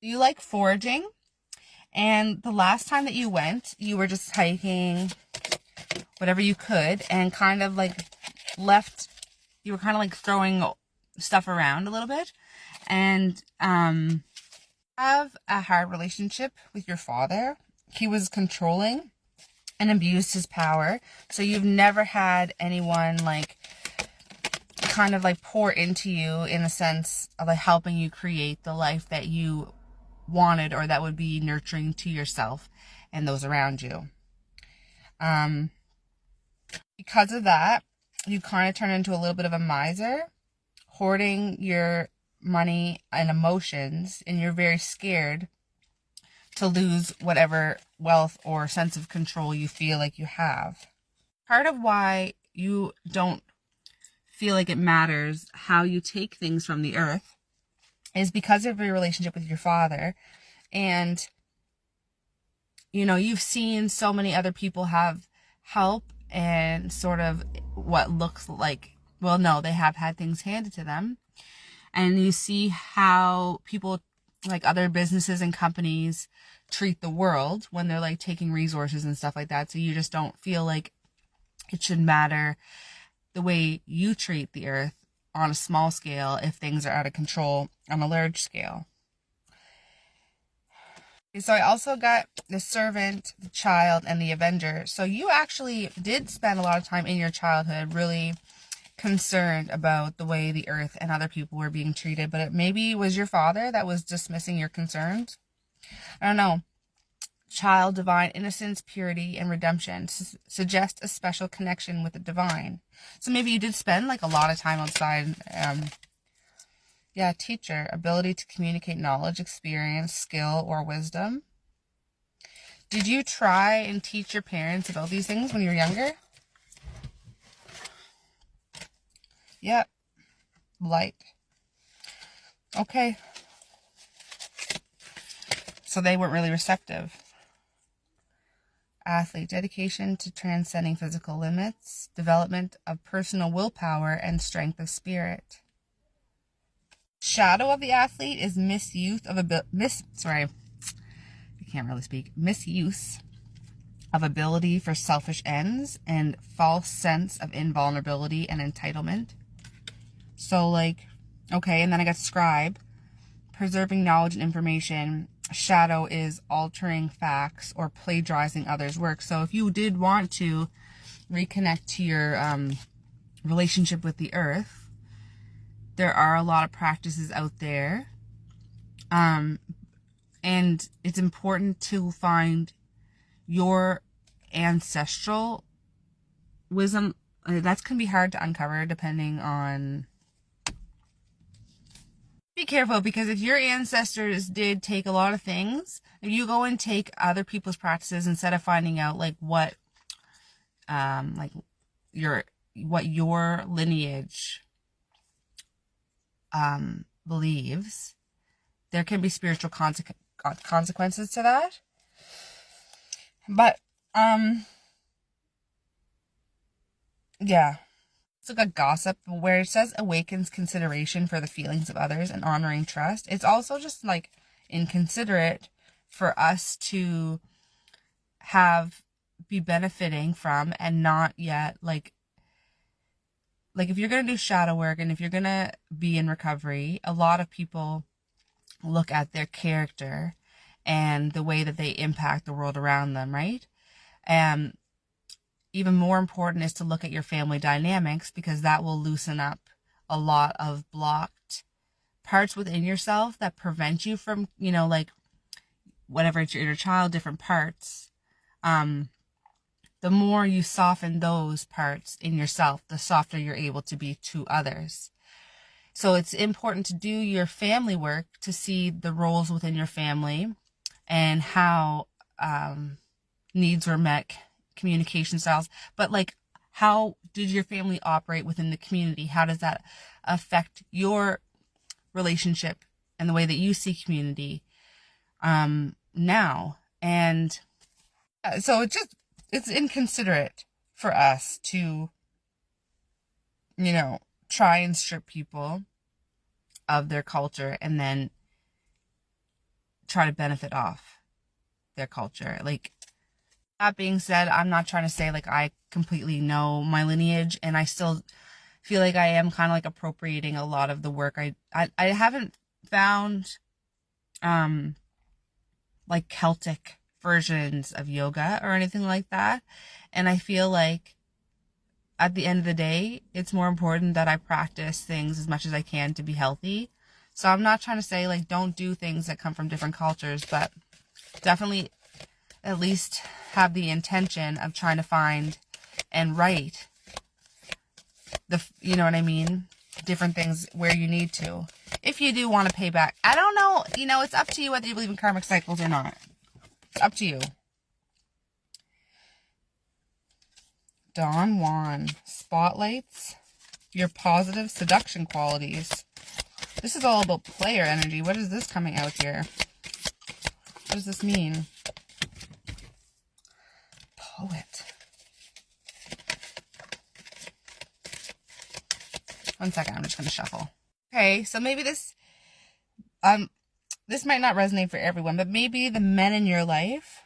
You like foraging, and the last time that you went, you were just hiking whatever you could and kind of like left, you were kind of like throwing stuff around a little bit, and have a hard relationship with your father. He was controlling and abused his power. So you've never had anyone like kind of like pour into you in the sense of like helping you create the life that you wanted or that would be nurturing to yourself and those around you. Because of that, you kind of turn into a little bit of a miser, hoarding your money and emotions, and you're very scared to lose whatever wealth or sense of control you feel like you have. Part of why you don't feel like it matters how you take things from the earth is because of your relationship with your father. And, you know, you've seen so many other people have help and sort of what looks like, well, no, they have had things handed to them. And you see how people, like other businesses and companies, treat the world when they're like taking resources and stuff like that. So you just don't feel like it should matter the way you treat the earth on a small scale if things are out of control on a large scale. So I also got the servant, the child, and the avenger. So you actually did spend a lot of time in your childhood really concerned about the way the earth and other people were being treated, but it maybe was your father that was dismissing your concerns. I don't know. Child, divine innocence, purity, and redemption suggest a special connection with the divine. So maybe you did spend like a lot of time outside. Teacher, ability to communicate knowledge, experience, skill, or wisdom. Did you try and teach your parents about these things when you were younger? Yep. Light. Okay. So they weren't really receptive. Athlete, dedication to transcending physical limits, development of personal willpower, and strength of spirit. Shadow of the athlete is misuse of misuse of ability for selfish ends and false sense of invulnerability and entitlement. So like, okay, and then I got scribe, preserving knowledge and information. Shadow is altering facts or plagiarizing others' work. So if you did want to reconnect to your relationship with the earth, there are a lot of practices out there. And it's important to find your ancestral wisdom. That's going to be hard to uncover depending on... Be careful, because if your ancestors did take a lot of things, if you go and take other people's practices instead of finding out like what your lineage believes, there can be spiritual consequences to that. But it's like a gossip where it says awakens consideration for the feelings of others and honoring trust. It's also just like inconsiderate for us to be benefiting from and not yet like if you're going to do shadow work and if you're going to be in recovery, a lot of people look at their character and the way that they impact the world around them, right? And even more important is to look at your family dynamics, because that will loosen up a lot of blocked parts within yourself that prevent you from, like whatever it's your inner child, different parts. The more you soften those parts in yourself, the softer you're able to be to others. So it's important to do your family work to see the roles within your family and how needs were met, communication styles. But like, how did your family operate within the community? How does that affect your relationship and the way that you see community now? And so it's inconsiderate for us to, try and strip people of their culture and then try to benefit off their culture. Like, that being said, I'm not trying to say like I completely know my lineage, and I still feel like I am kind of like appropriating a lot of the work. I haven't found like Celtic versions of yoga or anything like that, and I feel like at the end of the day, it's more important that I practice things as much as I can to be healthy. So I'm not trying to say like don't do things that come from different cultures, but definitely at least have the intention of trying to find and write you know what I mean, different things where you need to. If you do want to pay back, I don't know, it's up to you whether you believe in karmic cycles or not. It's up to you. Don Juan spotlights your positive seduction qualities. This is all about player energy. What is this coming out here? What does this mean? Poet. One second, I'm just going to shuffle. Okay, so maybe this might not resonate for everyone, but maybe the men in your life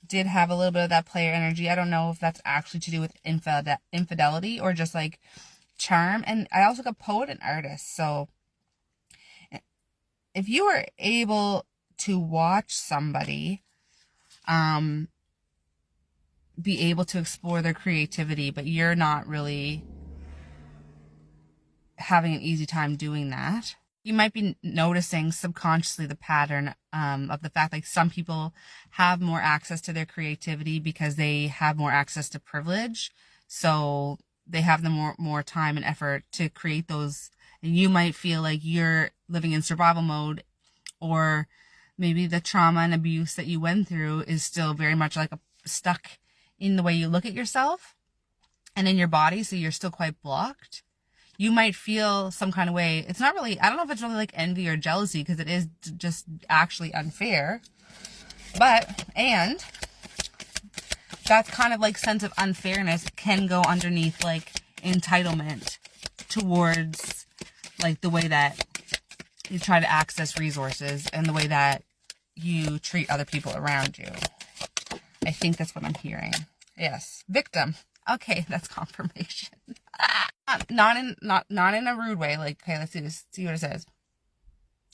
did have a little bit of that player energy. I don't know if that's actually to do with infidelity or just like charm. And I also got poet and artist. So if you were able to watch somebody be able to explore their creativity, but you're not really having an easy time doing that, you might be noticing subconsciously the pattern of the fact like some people have more access to their creativity because they have more access to privilege. So they have the more time and effort to create those. And you might feel like you're living in survival mode, or maybe the trauma and abuse that you went through is still very much like stuck in the way you look at yourself and in your body. So you're still quite blocked. You might feel some kind of way. It's not really, I don't know if it's really like envy or jealousy, because it is just actually unfair. And that kind of like sense of unfairness can go underneath like entitlement towards like the way that you try to access resources and the way that you treat other people around you. I think that's what I'm hearing. Yes. Victim. Okay, that's confirmation. Not in a rude way. Like, okay, let's see what it says.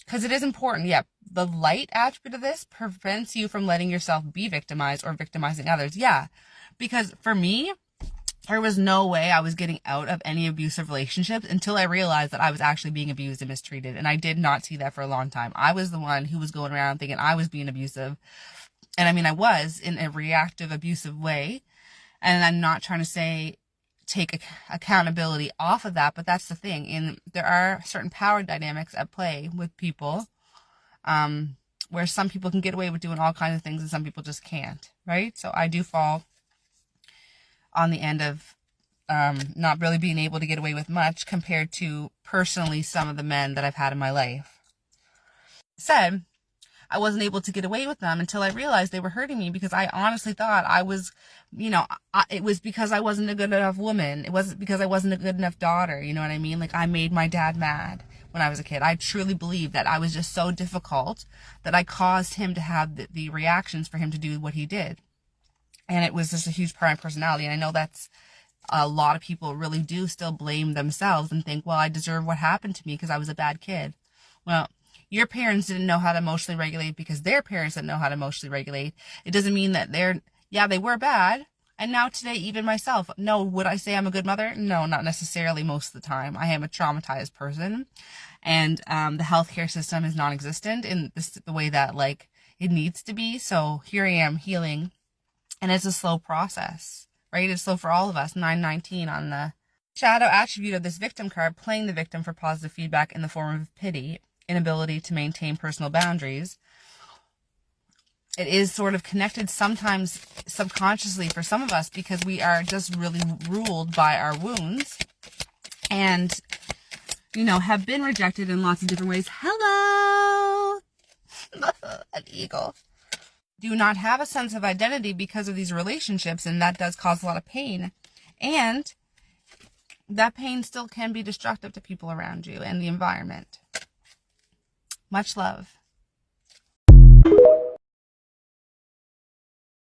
Because it is important. Yeah, the light attribute of this prevents you from letting yourself be victimized or victimizing others. Yeah, because for me, there was no way I was getting out of any abusive relationships until I realized that I was actually being abused and mistreated. And I did not see that for a long time. I was the one who was going around thinking I was being abusive. And I mean, I was in a reactive, abusive way. And I'm not trying to say take accountability off of that, but that's the thing. And there are certain power dynamics at play with people, where some people can get away with doing all kinds of things and some people just can't, right? So I do fall on the end of not really being able to get away with much compared to personally some of the men that I've had in my life. Said I wasn't able to get away with them until I realized they were hurting me, because I honestly thought I was, it was because I wasn't a good enough woman. It wasn't because I wasn't a good enough daughter. You know what I mean? Like, I made my dad mad when I was a kid. I truly believe that I was just so difficult that I caused him to have the reactions for him to do what he did. And it was just a huge part of my personality. And I know that's a lot of people really do still blame themselves and think, well, I deserve what happened to me because I was a bad kid. Well, your parents didn't know how to emotionally regulate because their parents didn't know how to emotionally regulate. It doesn't mean that they were bad. And now today, even myself, no, would I say I'm a good mother? No, not necessarily most of the time. I am a traumatized person. And the healthcare system is non-existent in the way that like it needs to be. So here I am healing. And it's a slow process, right? It's slow for all of us. 919 on the shadow attribute of this victim card, playing the victim for positive feedback in the form of pity, inability to maintain personal boundaries. It is sort of connected sometimes subconsciously for some of us because we are just really ruled by our wounds and, have been rejected in lots of different ways. Hello! An eagle. Do not have a sense of identity because of these relationships, and that does cause a lot of pain. And that pain still can be destructive to people around you and the environment. Much love.